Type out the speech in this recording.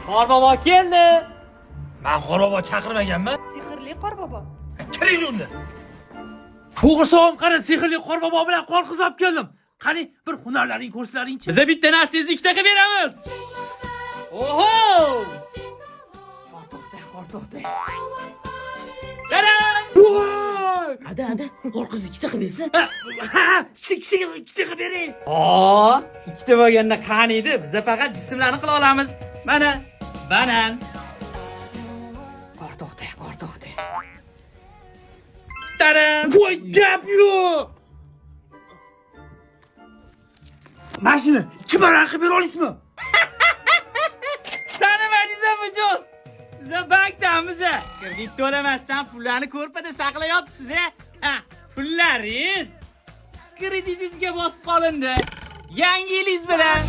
Qorbobo keldi. Men Qorbobo chaqirmaganman. Sehrli qorbobo. Kiring unda. Bo'g'irsoqim qara, sehrli Qorbobo bilan qor qizab keldim. Qani bir hunarlaring ko'rsalaring-chi. Biza bitta narsangizni ikkita qilib beramiz. Oho! Qor to'xta. Qarang! Voy! Ada, qor qiz ikkita qilib bersa. Ikkita qilib bering. Ikkita bo'lganda qaniydi? Biza faqat jismlarni qila olamiz. Mana, banan. Qor to'xta. Taram! Voy, gap yo'q. Mashina 2 barobar qilib bera olasizmi? Tanimadingizmi mijoz? Biza bankdamiz. Kredit to'lamasdan pullarni ko'rpada saqlayapsiz, ha? Pullaringiz kreditingizga bosib qolindi. Yangi yilingiz bilan